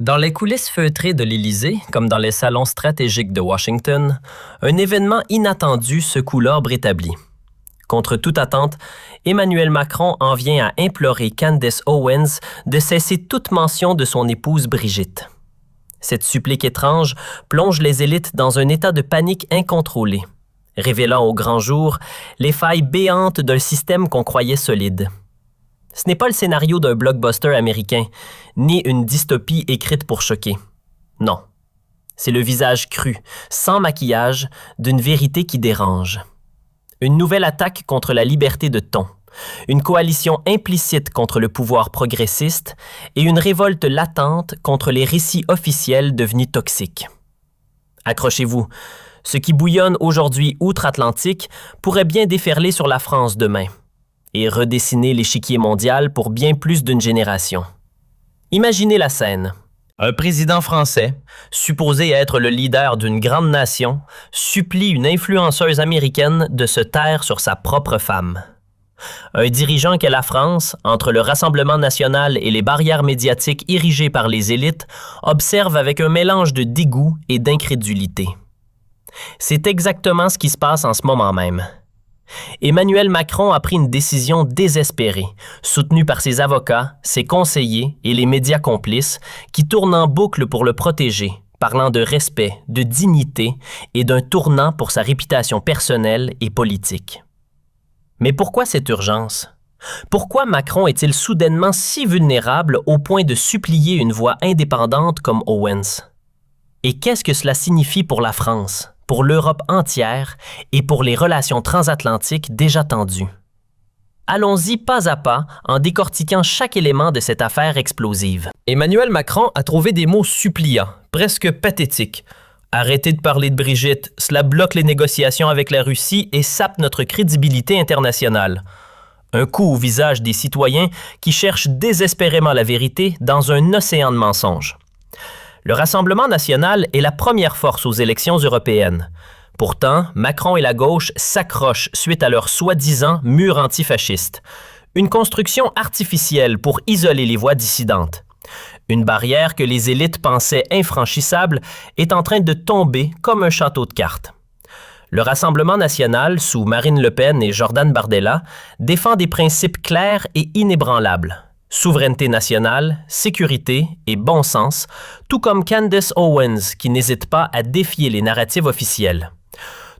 Dans les coulisses feutrées de l'Élysée, comme dans les salons stratégiques de Washington, un événement inattendu secoue l'ordre établi. Contre toute attente, Emmanuel Macron en vient à implorer Candace Owens de cesser toute mention de son épouse Brigitte. Cette supplique étrange plonge les élites dans un état de panique incontrôlé, révélant au grand jour les failles béantes d'un système qu'on croyait solide. Ce n'est pas le scénario d'un blockbuster américain, ni une dystopie écrite pour choquer. Non. C'est le visage cru, sans maquillage, d'une vérité qui dérange. Une nouvelle attaque contre la liberté de ton, une coalition implicite contre le pouvoir progressiste et une révolte latente contre les récits officiels devenus toxiques. Accrochez-vous, ce qui bouillonne aujourd'hui outre-Atlantique pourrait bien déferler sur la France demain et redessiner l'échiquier mondial pour bien plus d'une génération. Imaginez la scène. Un président français, supposé être le leader d'une grande nation, supplie une influenceuse américaine de se taire sur sa propre femme. Un dirigeant qu'est la France, entre le Rassemblement national et les barrières médiatiques érigées par les élites, observe avec un mélange de dégoût et d'incrédulité. C'est exactement ce qui se passe en ce moment même. Emmanuel Macron a pris une décision désespérée, soutenue par ses avocats, ses conseillers et les médias complices qui tournent en boucle pour le protéger, parlant de respect, de dignité et d'un tournant pour sa réputation personnelle et politique. Mais pourquoi cette urgence? Pourquoi Macron est-il soudainement si vulnérable au point de supplier une voix indépendante comme Owens? Et qu'est-ce que cela signifie pour la France, pour l'Europe entière et pour les relations transatlantiques déjà tendues? Allons-y pas à pas en décortiquant chaque élément de cette affaire explosive. Emmanuel Macron a trouvé des mots suppliants, presque pathétiques. Arrêtez de parler de Brigitte, cela bloque les négociations avec la Russie et sape notre crédibilité internationale. Un coup au visage des citoyens qui cherchent désespérément la vérité dans un océan de mensonges. Le Rassemblement national est la première force aux élections européennes. Pourtant, Macron et la gauche s'accrochent suite à leur soi-disant mur antifasciste. Une construction artificielle pour isoler les voix dissidentes. Une barrière que les élites pensaient infranchissable est en train de tomber comme un château de cartes. Le Rassemblement national, sous Marine Le Pen et Jordan Bardella, défend des principes clairs et inébranlables. Souveraineté nationale, sécurité et bon sens, tout comme Candace Owens qui n'hésite pas à défier les narratives officielles.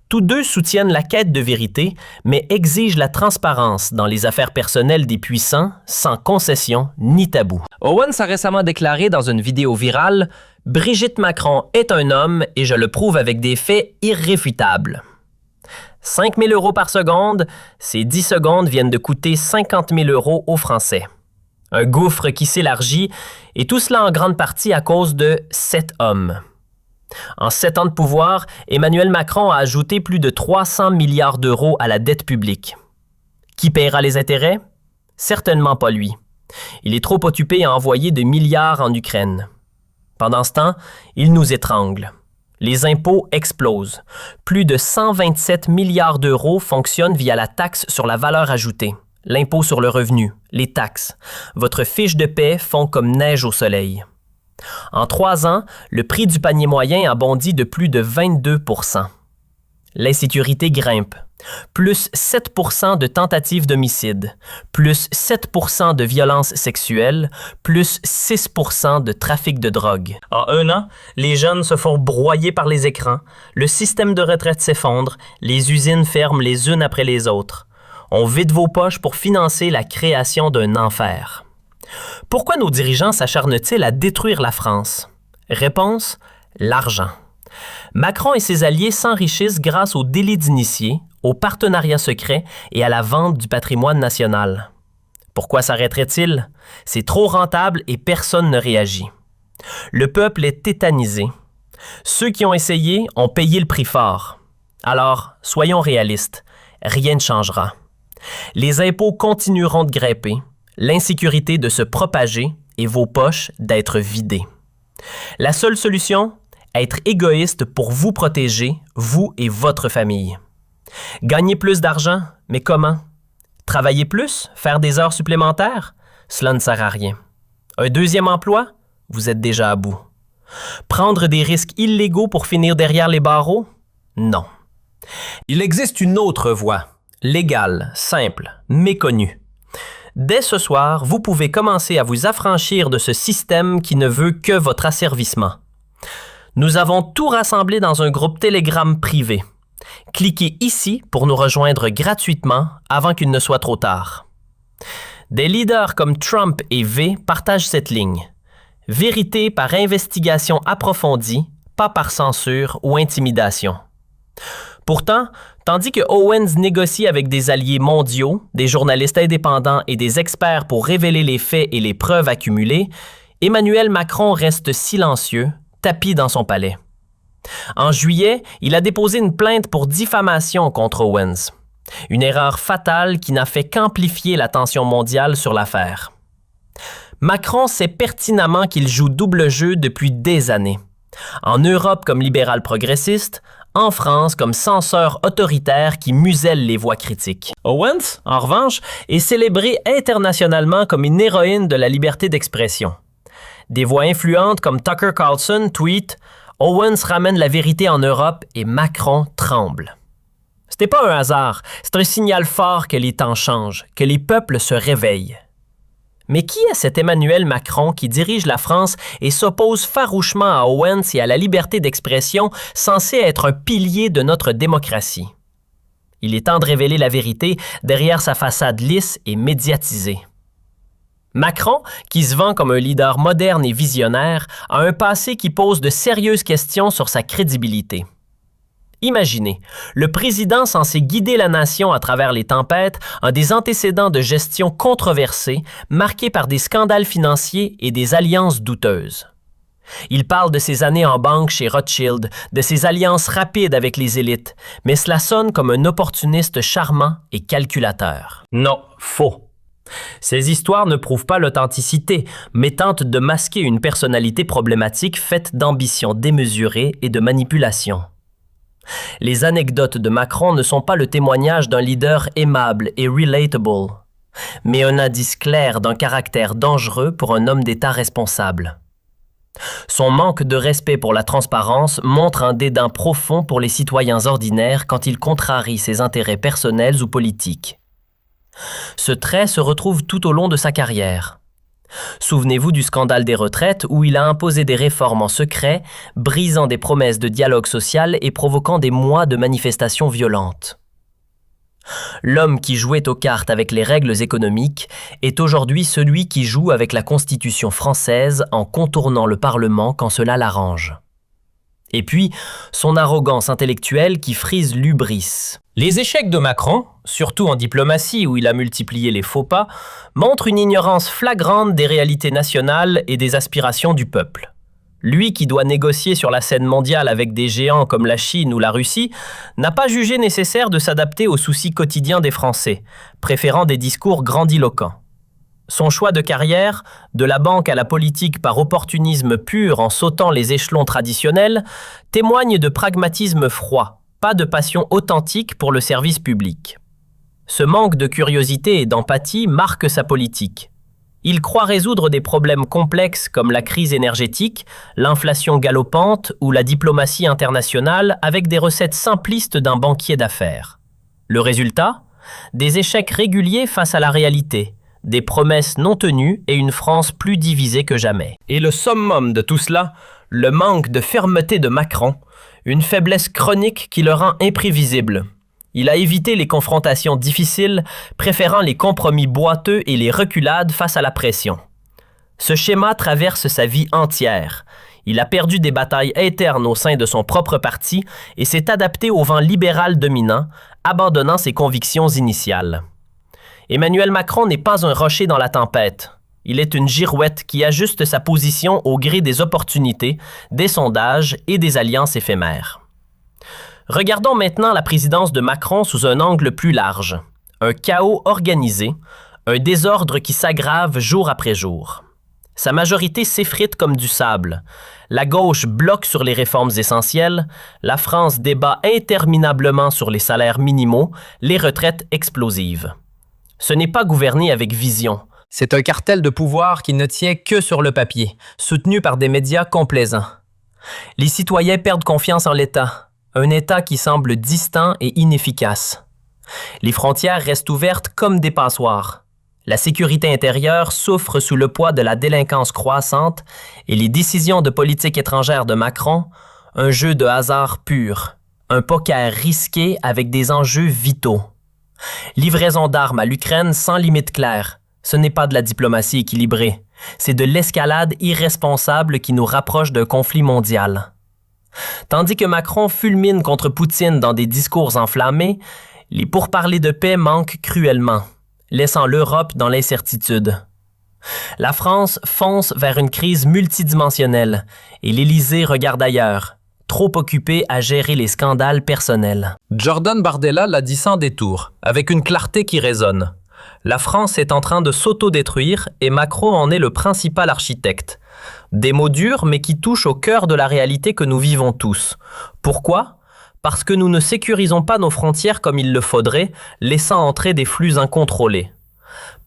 Tous deux soutiennent la quête de vérité, mais exigent la transparence dans les affaires personnelles des puissants, sans concession ni tabou. Owens a récemment déclaré dans une vidéo virale « Brigitte Macron est un homme et je le prouve avec des faits irréfutables ». 5 000 € par seconde, ces 10 secondes viennent de coûter 50 000 € aux Français. Un gouffre qui s'élargit, et tout cela en grande partie à cause de 7 hommes. En 7 ans de pouvoir, Emmanuel Macron a ajouté plus de 300 milliards d'euros à la dette publique. Qui paiera les intérêts? Certainement pas lui. Il est trop occupé à envoyer des milliards en Ukraine. Pendant ce temps, il nous étrangle. Les impôts explosent. Plus de 127 milliards d'euros fonctionnent via la taxe sur la valeur ajoutée. L'impôt sur le revenu, les taxes. Votre fiche de paie fond comme neige au soleil. En 3 ans, le prix du panier moyen a bondi de plus de 22 %. L'insécurité grimpe. Plus 7 % de tentatives d'homicide, plus 7 % de violences sexuelles, plus 6 % de trafic de drogue. En 1 an, les jeunes se font broyer par les écrans, le système de retraite s'effondre, les usines ferment les unes après les autres. On vide vos poches pour financer la création d'un enfer. Pourquoi nos dirigeants s'acharnent-ils à détruire la France? Réponse, l'argent. Macron et ses alliés s'enrichissent grâce au délit d'initié, au partenariat secret et à la vente du patrimoine national. Pourquoi s'arrêterait-il? C'est trop rentable et personne ne réagit. Le peuple est tétanisé. Ceux qui ont essayé ont payé le prix fort. Alors, soyons réalistes, rien ne changera. Les impôts continueront de grimper, l'insécurité de se propager et vos poches d'être vidées. La seule solution? Être égoïste pour vous protéger, vous et votre famille. Gagner plus d'argent, mais comment? Travailler plus? Faire des heures supplémentaires? Cela ne sert à rien. Un deuxième emploi? vous êtes déjà à bout. Prendre des risques illégaux pour finir derrière les barreaux? Non. Il existe une autre voie, légale, simple, méconnue. Dès ce soir, vous pouvez commencer à vous affranchir de ce système qui ne veut que votre asservissement. Nous avons tout rassemblé dans un groupe Telegram privé. Cliquez ici pour nous rejoindre gratuitement avant qu'il ne soit trop tard. Des leaders comme Trump et V partagent cette ligne. Vérité par investigation approfondie, pas par censure ou intimidation. Pourtant, tandis que Owens négocie avec des alliés mondiaux, des journalistes indépendants et des experts pour révéler les faits et les preuves accumulées, Emmanuel Macron reste silencieux, tapi dans son palais. En juillet, il a déposé une plainte pour diffamation contre Owens. Une erreur fatale qui n'a fait qu'amplifier la tension mondiale sur l'affaire. Macron sait pertinemment qu'il joue double jeu depuis des années. En Europe comme libéral progressiste, en France comme censeur autoritaire qui muselle les voix critiques. Owens, en revanche, est célébré internationalement comme une héroïne de la liberté d'expression. Des voix influentes comme Tucker Carlson tweetent « Owens ramène la vérité en Europe et Macron tremble ». Ce n'est pas un hasard, c'est un signal fort que les temps changent, que les peuples se réveillent. Mais qui est cet Emmanuel Macron qui dirige la France et s'oppose farouchement à Owens et à la liberté d'expression censée être un pilier de notre démocratie? Il est temps de révéler la vérité derrière sa façade lisse et médiatisée. Macron, qui se vend comme un leader moderne et visionnaire, a un passé qui pose de sérieuses questions sur sa crédibilité. Imaginez, le président censé guider la nation à travers les tempêtes a des antécédents de gestion controversés, marqués par des scandales financiers et des alliances douteuses. Il parle de ses années en banque chez Rothschild, de ses alliances rapides avec les élites, mais cela sonne comme un opportuniste charmant et calculateur. Non, faux. Ces histoires ne prouvent pas l'authenticité, mais tentent de masquer une personnalité problématique faite d'ambition démesurée et de manipulation. Les anecdotes de Macron ne sont pas le témoignage d'un leader aimable et relatable, mais un indice clair d'un caractère dangereux pour un homme d'État responsable. Son manque de respect pour la transparence montre un dédain profond pour les citoyens ordinaires quand il contrarie ses intérêts personnels ou politiques. Ce trait se retrouve tout au long de sa carrière. Souvenez-vous du scandale des retraites où il a imposé des réformes en secret, brisant des promesses de dialogue social et provoquant des mois de manifestations violentes. L'homme qui jouait aux cartes avec les règles économiques est aujourd'hui celui qui joue avec la Constitution française en contournant le Parlement quand cela l'arrange. Et puis, son arrogance intellectuelle qui frise l'hubris. Les échecs de Macron, surtout en diplomatie où il a multiplié les faux pas, montrent une ignorance flagrante des réalités nationales et des aspirations du peuple. Lui qui doit négocier sur la scène mondiale avec des géants comme la Chine ou la Russie, n'a pas jugé nécessaire de s'adapter aux soucis quotidiens des Français, préférant des discours grandiloquents. Son choix de carrière, de la banque à la politique par opportunisme pur en sautant les échelons traditionnels, témoigne de pragmatisme froid, pas de passion authentique pour le service public. Ce manque de curiosité et d'empathie marque sa politique. Il croit résoudre des problèmes complexes comme la crise énergétique, l'inflation galopante ou la diplomatie internationale avec des recettes simplistes d'un banquier d'affaires. Le résultat ? Des échecs réguliers face à la réalité. Des promesses non tenues et une France plus divisée que jamais. Et le summum de tout cela, le manque de fermeté de Macron, une faiblesse chronique qui le rend imprévisible. Il a évité les confrontations difficiles, préférant les compromis boiteux et les reculades face à la pression. Ce schéma traverse sa vie entière. Il a perdu des batailles internes au sein de son propre parti et s'est adapté au vent libéral dominant, abandonnant ses convictions initiales. Emmanuel Macron n'est pas un rocher dans la tempête. Il est une girouette qui ajuste sa position au gré des opportunités, des sondages et des alliances éphémères. Regardons maintenant la présidence de Macron sous un angle plus large. Un chaos organisé, un désordre qui s'aggrave jour après jour. Sa majorité s'effrite comme du sable. La gauche bloque sur les réformes essentielles. La France débat interminablement sur les salaires minimaux, les retraites explosives. Ce n'est pas gouverner avec vision, C'est un cartel de pouvoir qui ne tient que sur le papier, soutenu par des médias complaisants. Les citoyens perdent confiance en l'État, un État qui semble distant et inefficace. Les frontières restent ouvertes comme des passoires. La sécurité intérieure souffre sous le poids de la délinquance croissante et les décisions de politique étrangère de Macron, un jeu de hasard pur, un poker risqué avec des enjeux vitaux. Livraison d'armes à l'Ukraine sans limite claire. Ce n'est pas de la diplomatie équilibrée, c'est de l'escalade irresponsable qui nous rapproche d'un conflit mondial. Tandis que Macron fulmine contre Poutine dans des discours enflammés, les pourparlers de paix manquent cruellement, laissant l'Europe dans l'incertitude. La France fonce vers une crise multidimensionnelle et l'Élysée regarde ailleurs, trop occupé à gérer les scandales personnels. Jordan Bardella l'a dit sans détour, avec une clarté qui résonne. La France est en train de s'autodétruire et Macron en est le principal architecte. Des mots durs, mais qui touchent au cœur de la réalité que nous vivons tous. Pourquoi ? Parce que nous ne sécurisons pas nos frontières comme il le faudrait, laissant entrer des flux incontrôlés.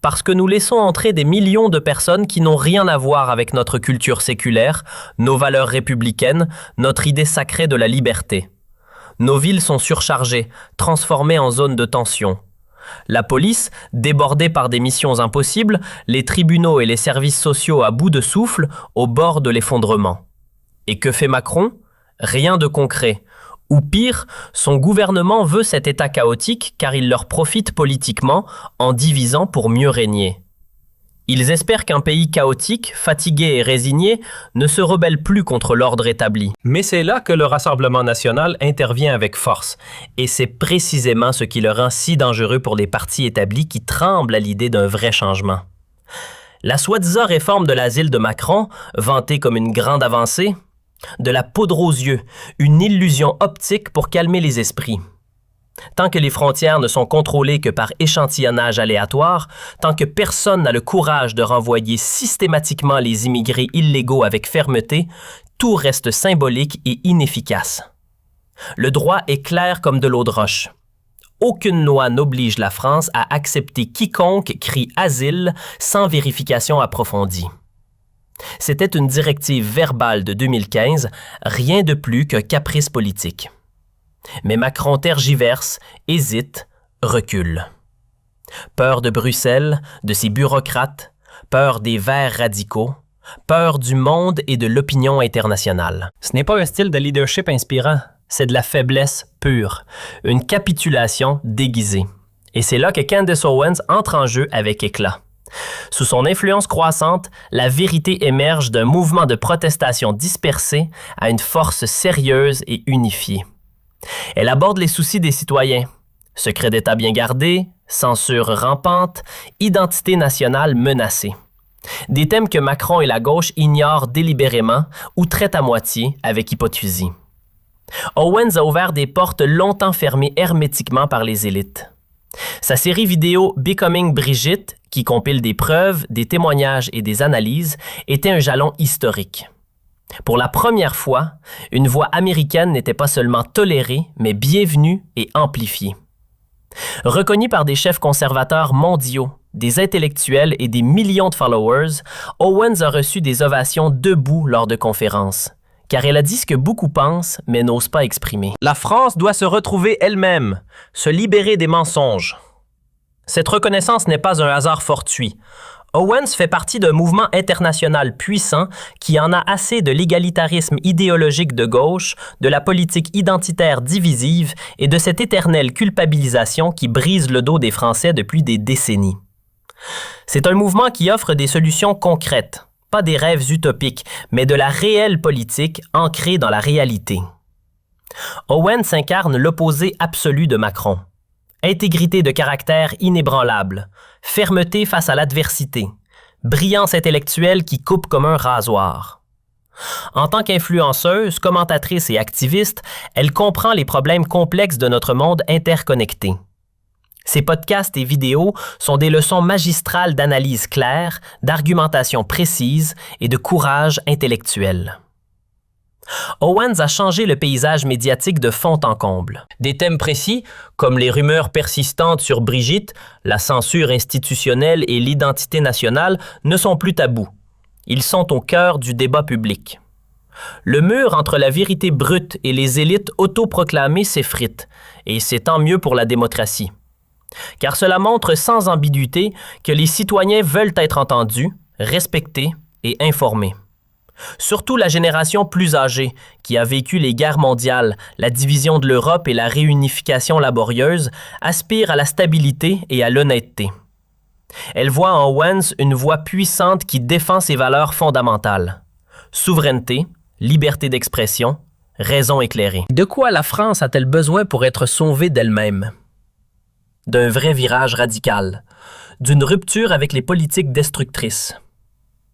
Parce que nous laissons entrer des millions de personnes qui n'ont rien à voir avec notre culture séculaire, nos valeurs républicaines, notre idée sacrée de la liberté. Nos villes sont surchargées, transformées en zones de tension. La police, débordée par des missions impossibles, les tribunaux et les services sociaux à bout de souffle, au bord de l'effondrement. Et que fait Macron ? Rien de concret. Ou pire, son gouvernement veut cet état chaotique car il leur profite politiquement en divisant pour mieux régner. Ils espèrent qu'un pays chaotique, fatigué et résigné ne se rebelle plus contre l'ordre établi. Mais c'est là que le Rassemblement national intervient avec force. Et c'est précisément ce qui le rend si dangereux pour les partis établis qui tremblent à l'idée d'un vrai changement. La soi-disant réforme de l'asile de Macron, vantée comme une grande avancée, de la poudre aux yeux, une illusion optique pour calmer les esprits. Tant que les frontières ne sont contrôlées que par échantillonnage aléatoire, tant que personne n'a le courage de renvoyer systématiquement les immigrés illégaux avec fermeté, tout reste symbolique et inefficace. Le droit est clair comme de l'eau de roche. Aucune loi n'oblige la France à accepter quiconque crie asile sans vérification approfondie. C'était une directive verbale de 2015, rien de plus qu'un caprice politique. Mais Macron tergiverse, hésite, recule. Peur de Bruxelles, de ses bureaucrates, peur des Verts radicaux, peur du monde et de l'opinion internationale. Ce n'est pas un style de leadership inspirant, c'est de la faiblesse pure, une capitulation déguisée. Et c'est là que Candace Owens entre en jeu avec éclat. Sous son influence croissante, la vérité émerge d'un mouvement de protestation dispersé à une force sérieuse et unifiée. Elle aborde les soucis des citoyens. Secret d'État bien gardé, censure rampante, identité nationale menacée. Des thèmes que Macron et la gauche ignorent délibérément ou traitent à moitié avec hypocrisie. Owens a ouvert des portes longtemps fermées hermétiquement par les élites. Sa série vidéo Becoming Brigitte, qui compile des preuves, des témoignages et des analyses, était un jalon historique. Pour la première fois, une voix américaine n'était pas seulement tolérée, mais bienvenue et amplifiée. Reconnue par des chefs conservateurs mondiaux, des intellectuels et des millions de followers, Owens a reçu des ovations debout lors de conférences, car elle a dit ce que beaucoup pensent, mais n'osent pas exprimer. La France doit se retrouver elle-même, se libérer des mensonges. Cette reconnaissance n'est pas un hasard fortuit. Owens fait partie d'un mouvement international puissant qui en a assez de l'égalitarisme idéologique de gauche, de la politique identitaire divisive et de cette éternelle culpabilisation qui brise le dos des Français depuis des décennies. C'est un mouvement qui offre des solutions concrètes, pas des rêves utopiques, mais de la réelle politique ancrée dans la réalité. Owens incarne l'opposé absolu de Macron. Intégrité de caractère inébranlable, fermeté face à l'adversité, brillance intellectuelle qui coupe comme un rasoir. En tant qu'influenceuse, commentatrice et activiste, elle comprend les problèmes complexes de notre monde interconnecté. Ses podcasts et vidéos sont des leçons magistrales d'analyse claire, d'argumentation précise et de courage intellectuel. Owens a changé le paysage médiatique de fond en comble. Des thèmes précis, comme les rumeurs persistantes sur Brigitte, la censure institutionnelle et l'identité nationale, ne sont plus tabous. Ils sont au cœur du débat public. Le mur entre la vérité brute et les élites autoproclamées s'effrite, et c'est tant mieux pour la démocratie. Car cela montre sans ambiguïté que les citoyens veulent être entendus, respectés et informés. Surtout la génération plus âgée, qui a vécu les guerres mondiales, la division de l'Europe et la réunification laborieuse, aspire à la stabilité et à l'honnêteté. Elle voit en Owens une voix puissante qui défend ses valeurs fondamentales. Souveraineté, liberté d'expression, raison éclairée. De quoi la France a-t-elle besoin pour être sauvée d'elle-même? D'un vrai virage radical, d'une rupture avec les politiques destructrices.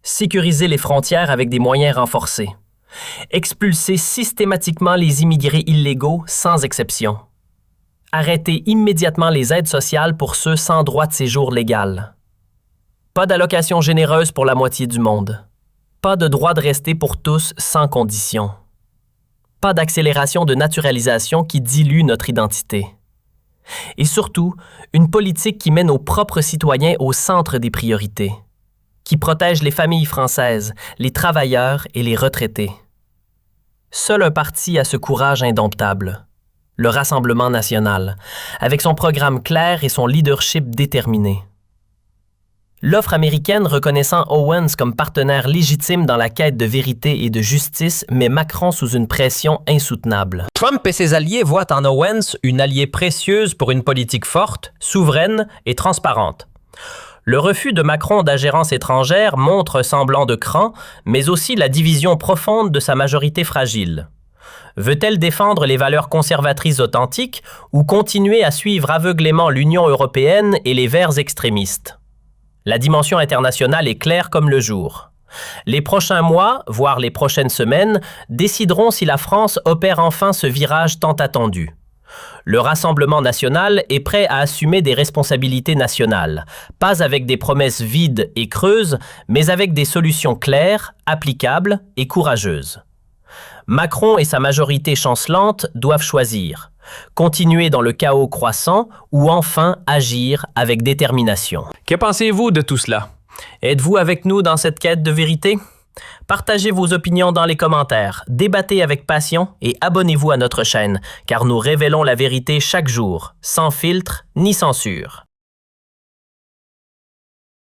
Sécuriser les frontières avec des moyens renforcés. Expulser systématiquement les immigrés illégaux sans exception. Arrêter immédiatement les aides sociales pour ceux sans droit de séjour légal. Pas d'allocations généreuses pour la moitié du monde. Pas de droit de rester pour tous sans condition. Pas d'accélération de naturalisation qui dilue notre identité. Et surtout, une politique qui met nos propres citoyens au centre des priorités, qui protège les familles françaises, les travailleurs et les retraités. Seul un parti a ce courage indomptable, le Rassemblement national, avec son programme clair et son leadership déterminé. L'offre américaine reconnaissant Owens comme partenaire légitime dans la quête de vérité et de justice met Macron sous une pression insoutenable. Trump et ses alliés voient en Owens une alliée précieuse pour une politique forte, souveraine et transparente. Le refus de Macron d'ingérence étrangère montre un semblant de cran, mais aussi la division profonde de sa majorité fragile. Veut-elle défendre les valeurs conservatrices authentiques ou continuer à suivre aveuglément l'Union européenne et les Verts extrémistes? La dimension internationale est claire comme le jour. Les prochains mois, voire les prochaines semaines, décideront si la France opère enfin ce virage tant attendu. Le Rassemblement national est prêt à assumer des responsabilités nationales, pas avec des promesses vides et creuses, mais avec des solutions claires, applicables et courageuses. Macron et sa majorité chancelante doivent choisir. Continuer dans le chaos croissant ou enfin agir avec détermination. Que pensez-vous de tout cela? Êtes-vous avec nous dans cette quête de vérité? Partagez vos opinions dans les commentaires, débattez avec passion et abonnez-vous à notre chaîne, car nous révélons la vérité chaque jour, sans filtre ni censure.